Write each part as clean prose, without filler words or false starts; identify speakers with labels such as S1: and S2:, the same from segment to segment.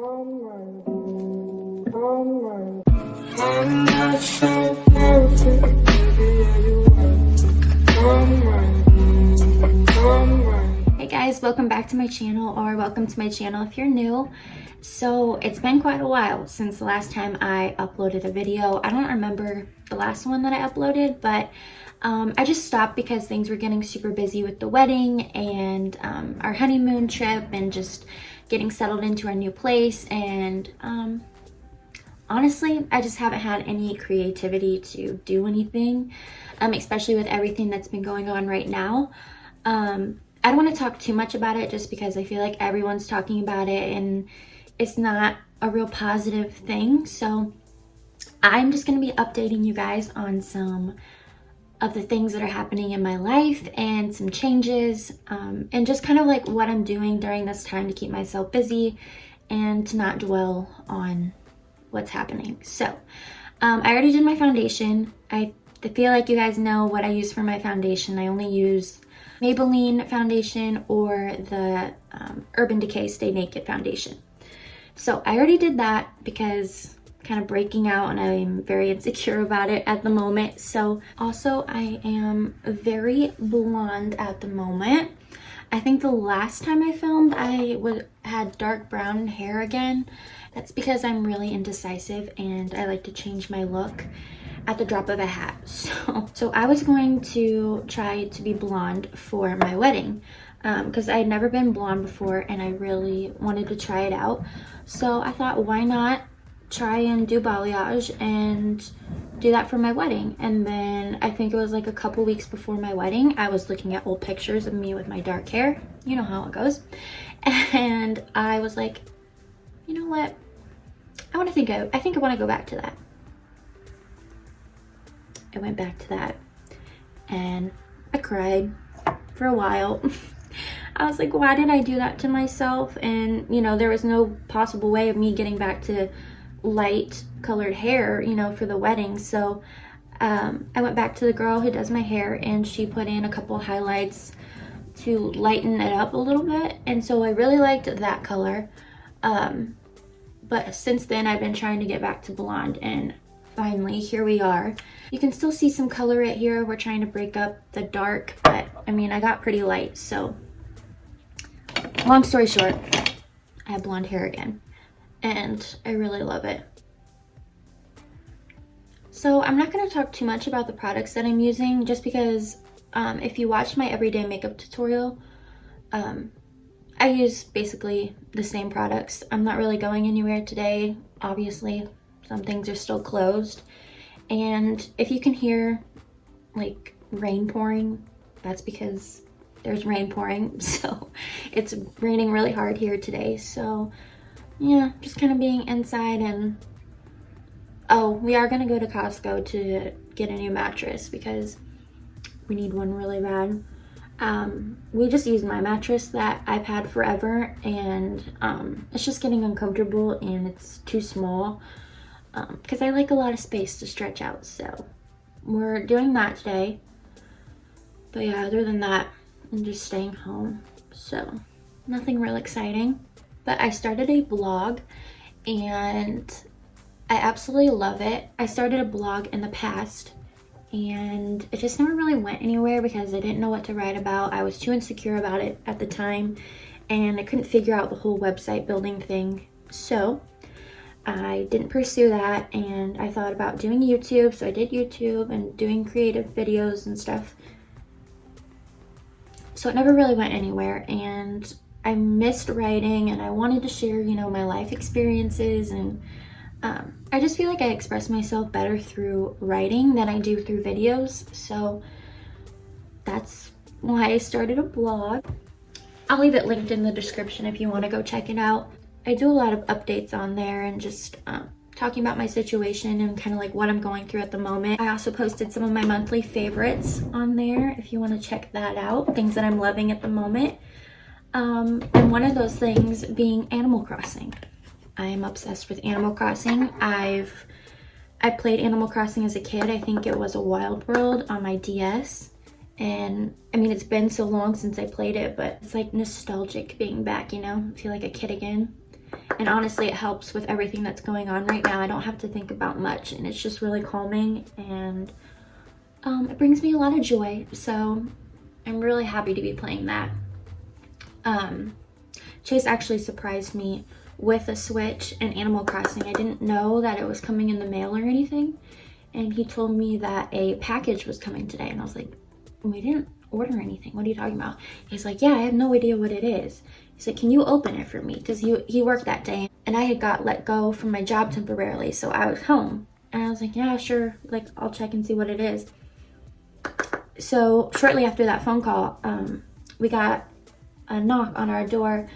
S1: I'm not so perfect, baby, are you Hey guys, welcome back to my channel, or welcome to my channel if you're new. So it's been quite a while since the last time I uploaded a video. I don't remember the last one that I uploaded, but I just stopped because things were getting super busy with the wedding and our honeymoon trip and just getting settled into our new place. And honestly, I just haven't had any creativity to do anything, especially with everything that's been going on right now. I don't want to talk too much about it just because I feel like everyone's talking about it and it's not a real positive thing. So I'm just going to be updating you guys on some of the things that are happening in my life and some changes, and just kind of like what I'm doing during this time to keep myself busy and to not dwell on what's happening. So I already did my foundation. I feel like you guys know what I use for my foundation. I only use Maybelline foundation or the Urban Decay Stay Naked foundation. So I already did that because I'm kind of breaking out and I'm very insecure about it at the moment. So also I am very blonde at the moment. I think the last time I filmed I had dark brown hair again. That's because I'm really indecisive and I like to change my look at the drop of a hat. So I was going to try to be blonde for my wedding because I had never been blonde before and I really wanted to try it out. So I thought, why not try and do balayage and do that for my wedding? And then I think it was like a couple weeks before my wedding, I was looking at old pictures of me with my dark hair. You know how it goes. And I was like, you know what? I think I want to go back to that. I went back to that and I cried for a while. I was like, why did I do that to myself? And you know, there was no possible way of me getting back to light colored hair, you know, for the wedding. So I went back to the girl who does my hair and she put in a couple highlights to lighten it up a little bit. And so I really liked that color. But since then I've been trying to get back to blonde and finally here we are. You can still see some color right here. We're trying to break up the dark, but I mean, I got pretty light. So long story short, I have blonde hair again and I really love it. So I'm not going to talk too much about the products that I'm using just because if you watch my everyday makeup tutorial, I use basically the same products. I'm not really going anywhere today. Obviously, some things are still closed. And if you can hear like rain pouring, that's because there's rain pouring. So it's raining really hard here today. So yeah, just kind of being inside. And oh, we are gonna go to Costco to get a new mattress because we need one really bad. We just use my mattress that I've had forever and it's just getting uncomfortable and it's too small because I like a lot of space to stretch out. So we're doing that today. But yeah, other than that, I'm just staying home. So nothing real exciting. But I started a blog and I absolutely love it. I started a blog in the past and it just never really went anywhere because I didn't know what to write about. I was too insecure about it at the time and I couldn't figure out the whole website building thing. So I didn't pursue that and I thought about doing YouTube. So I did YouTube and doing creative videos and stuff. So it never really went anywhere and I missed writing and I wanted to share, you know, my life experiences and I just feel like I express myself better through writing than I do through videos. So that's why I started a blog. I'll leave it linked in the description if you want to go check it out. I do a lot of updates on there and just talking about my situation and kind of like what I'm going through at the moment. I also posted some of my monthly favorites on there if you want to check that out. Things that I'm loving at the moment. And one of those things being Animal Crossing. I am obsessed with Animal Crossing. I played Animal Crossing as a kid. I think it was a Wild World on my DS. And I mean, it's been so long since I played it, but it's like nostalgic being back, you know? I feel like a kid again. And honestly, it helps with everything that's going on right now. I don't have to think about much, and it's just really calming, and it brings me a lot of joy. So I'm really happy to be playing that. Chase actually surprised me with a Switch and Animal Crossing. I didn't know that it was coming in the mail or anything, and he told me that a package was coming today, and I was like, we didn't order anything. What are you talking about? He's like, yeah, I have no idea what it is. He said, can you open it for me? Because he worked that day, and I had got let go from my job temporarily, so I was home. And I was like, yeah, sure, like, I'll check and see what it is. So shortly after that phone call, we got a knock on our door,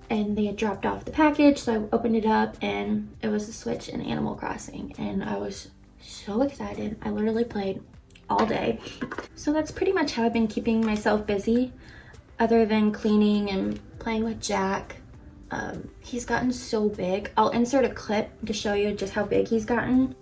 S1: and they had dropped off the package. So I opened it up, and it was a Switch and Animal Crossing, and I was so excited. I literally played all day. So that's pretty much how I've been keeping myself busy, other than cleaning and playing with Jack. He's gotten so big. I'll insert a clip to show you just how big he's gotten.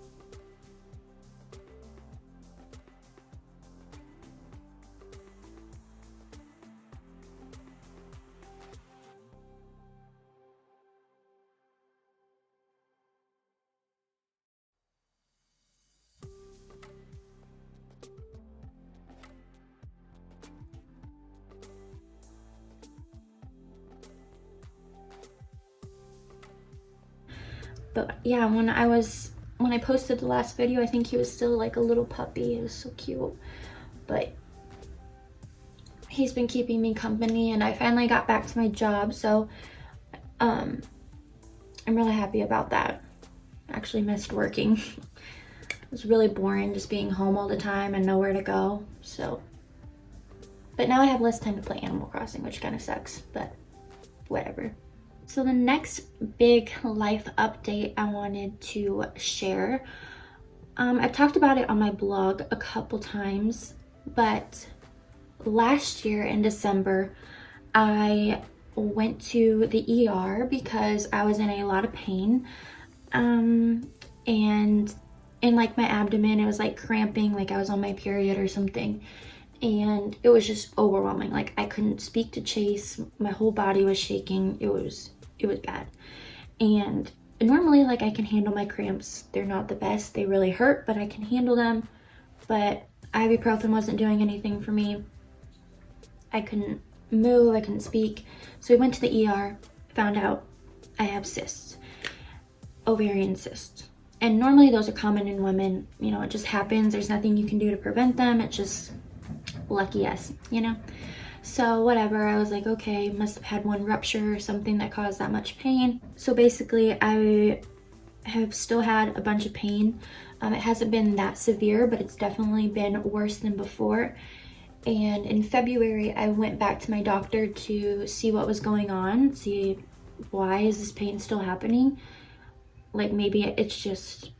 S1: But yeah, when I posted the last video, I think he was still like a little puppy. It was so cute. But he's been keeping me company, and I finally got back to my job, so I'm really happy about that. I actually missed working. It was really boring just being home all the time and nowhere to go. So, but now I have less time to play Animal Crossing, which kind of sucks, but whatever. So the next big life update I wanted to share, I've talked about it on my blog a couple times, but last year in December, I went to the ER because I was in a lot of pain, and in like my abdomen, it was like cramping, like I was on my period or something. And it was just overwhelming. Like I couldn't speak to Chase. My whole body was shaking. It was bad. And normally, like, I can handle my cramps. They're not the best. They really hurt, but I can handle them. But ibuprofen wasn't doing anything for me. I couldn't move. I couldn't speak. So we went to the ER, found out I have cysts, ovarian cysts. And normally those are common in women. You know, it just happens. There's nothing you can do to prevent them. It just, lucky us, you know? So whatever, I was like, okay, must have had one rupture or something that caused that much pain. So basically, I have still had a bunch of pain. It hasn't been that severe, but it's definitely been worse than before. And in February, I went back to my doctor to see what was going on, see why is this pain still happening. Like maybe it's just,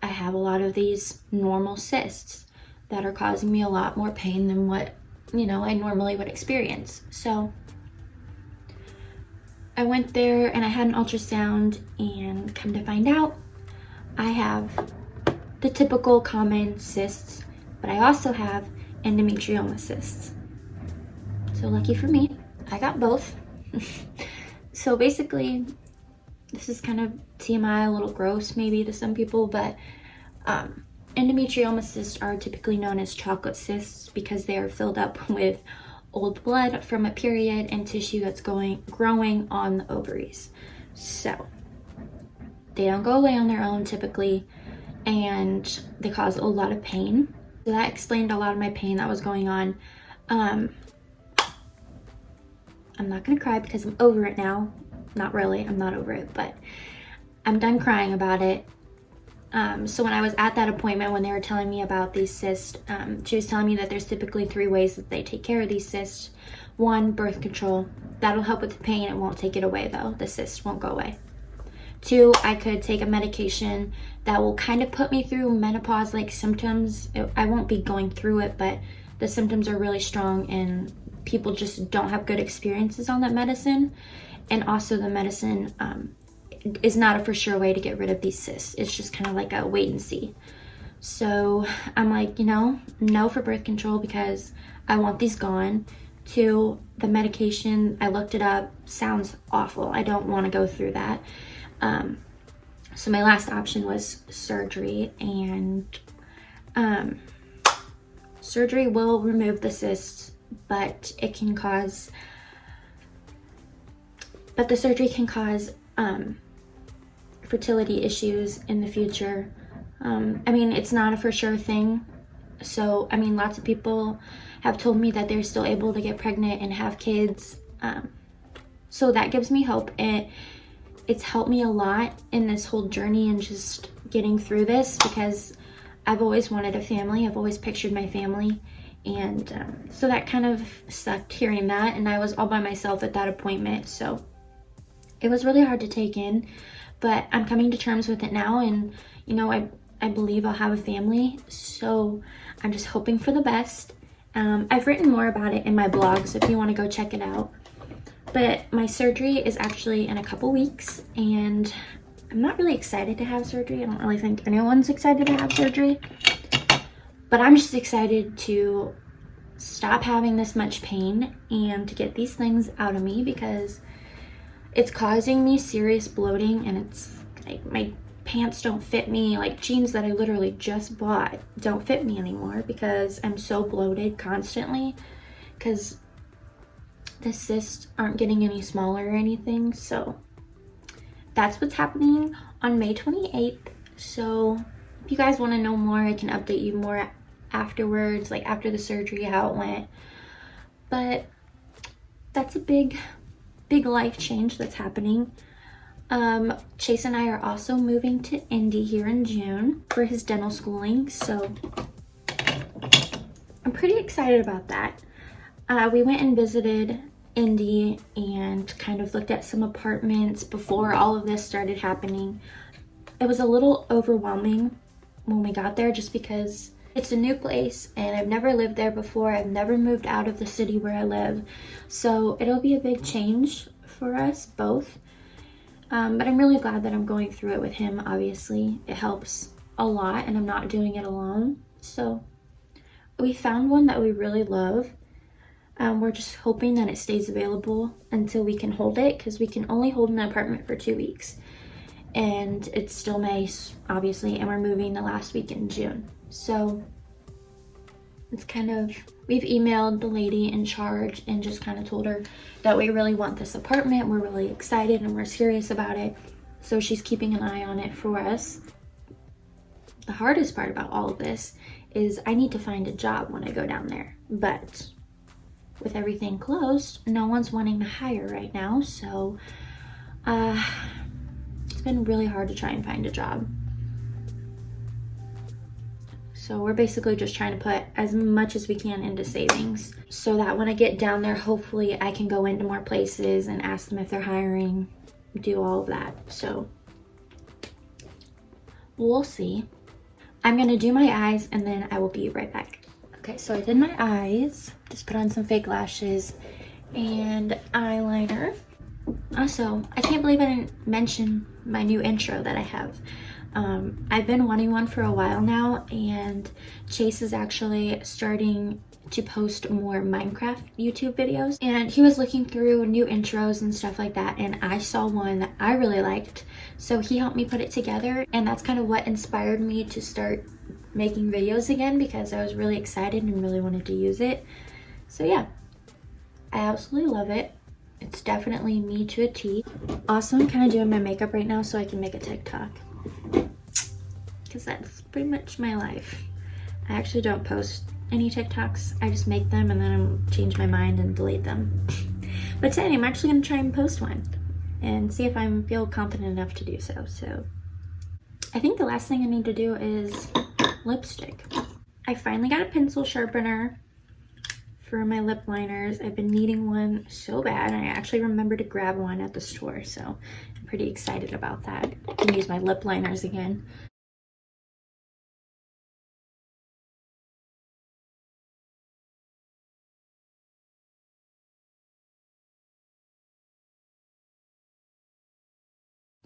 S1: I have a lot of these normal cysts that are causing me a lot more pain than what, you know, I normally would experience. So I went there and I had an ultrasound, and come to find out, I have the typical common cysts, but I also have endometrioma cysts. So lucky for me, I got both. So basically, this is kind of TMI, a little gross maybe to some people, but endometrioma cysts are typically known as chocolate cysts because they are filled up with old blood from a period and tissue that's growing on the ovaries. So they don't go away on their own typically, and they cause a lot of pain. So that explained a lot of my pain that was going on. I'm not gonna cry because I'm over it now. Not really, I'm not over it, but I'm done crying about it. So when I was at that appointment, when they were telling me about these cysts, she was telling me that there's typically 3 ways that they take care of these cysts. 1, birth control. That'll help with the pain. It won't take it away though. The cyst won't go away. 2, I could take a medication that will kind of put me through menopause-like symptoms. I won't be going through it, but the symptoms are really strong and people just don't have good experiences on that medicine. And also the medicine is not a for sure way to get rid of these cysts. It's just kind of like a wait and see. So I'm like, you know, no for birth control because I want these gone. Two, the medication, I looked it up, sounds awful. I don't want to go through that. So my last option was surgery, and surgery will remove the cysts, but the surgery can cause fertility issues in the future. I mean, it's not a for sure thing. So, I mean, lots of people have told me that they're still able to get pregnant and have kids. So that gives me hope. And it's helped me a lot in this whole journey and just getting through this, because I've always wanted a family. I've always pictured my family. And so that kind of sucked hearing that. And I was all by myself at that appointment. So it was really hard to take in. But I'm coming to terms with it now. And, you know, I believe I'll have a family. So I'm just hoping for the best. I've written more about it in my blog, so if you want to go check it out. But my surgery is actually in a couple weeks, and I'm not really excited to have surgery. I don't really think anyone's excited to have surgery. But I'm just excited to stop having this much pain and to get these things out of me, because it's causing me serious bloating, and it's like my pants don't fit me. Like jeans that I literally just bought don't fit me anymore because I'm so bloated constantly, because the cysts aren't getting any smaller or anything. So that's what's happening on May 28th. So if you guys want to know more, I can update you more afterwards, like after the surgery, how it went. But that's a big life change that's happening. Chase and I are also moving to Indy here in June for his dental schooling, so I'm pretty excited about that. We went and visited Indy and kind of looked at some apartments before all of this started happening. It was a little overwhelming when we got there, just because it's a new place and I've never lived there before. I've never moved out of the city where I live, so it'll be a big change for us both. But I'm really glad that I'm going through it with him. Obviously, it helps a lot and I'm not doing it alone. So we found one that we really love. We're just hoping that it stays available until we can hold it, because we can only hold an apartment for 2 weeks. And it's still May, obviously, and we're moving the last week in June. So it's kind of, we've emailed the lady in charge and just kind of told her that we really want this apartment. We're really excited and we're serious about it. So she's keeping an eye on it for us. The hardest part about all of this is I need to find a job when I go down there. But with everything closed, no one's wanting to hire right now. So it's been really hard to try and find a job. So we're basically just trying to put as much as we can into savings so that when I get down there, hopefully I can go into more places and ask them if they're hiring, do all of that. So we'll see. I'm gonna do my eyes and then I will be right back. Okay, so I did my eyes, just put on some fake lashes and eyeliner. Also, I can't believe I didn't mention my new intro that I have. I've been wanting one for a while now, and Chase is actually starting to post more Minecraft YouTube videos, and he was looking through new intros and stuff like that, and I saw one that I really liked, so he helped me put it together, and that's kind of what inspired me to start making videos again, because I was really excited and really wanted to use it. So yeah, I absolutely love it. It's definitely me to a T. Also, I'm kind of doing my makeup right now so I can make a TikTok, because that's pretty much my life. I actually don't post any TikToks. I just make them and then I change my mind and delete them. But today I'm actually going to try and post one and see if I feel confident enough to do so. So I think the last thing I need to do is lipstick. I finally got a pencil sharpener for my lip liners. I've been needing one so bad. I actually remembered to grab one at the store, so I'm pretty excited about that. I can use my lip liners again.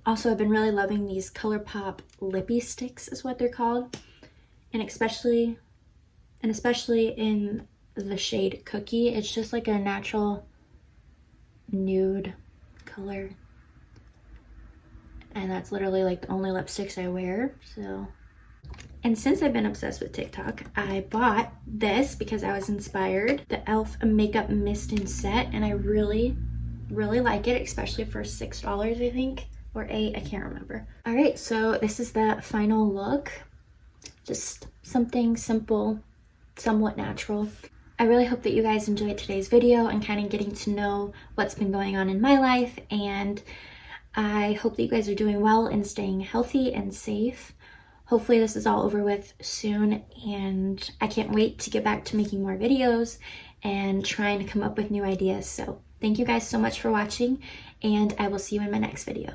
S1: Also, I've been really loving these ColourPop Lippy Sticks is what they're called. And especially in the shade Cookie. It's just like a natural nude color. And that's literally like the only lipsticks I wear, so. And since I've been obsessed with TikTok, I bought this because I was inspired. The e.l.f. Makeup Mist and Set, and I really like it, especially for $6, I think, or $8, I can't remember. All right, so this is the final look. Just something simple, somewhat natural. I really hope that you guys enjoyed today's video and kind of getting to know what's been going on in my life, and I hope that you guys are doing well and staying healthy and safe. Hopefully this is all over with soon, and I can't wait to get back to making more videos and trying to come up with new ideas. So thank you guys so much for watching, and I will see you in my next video.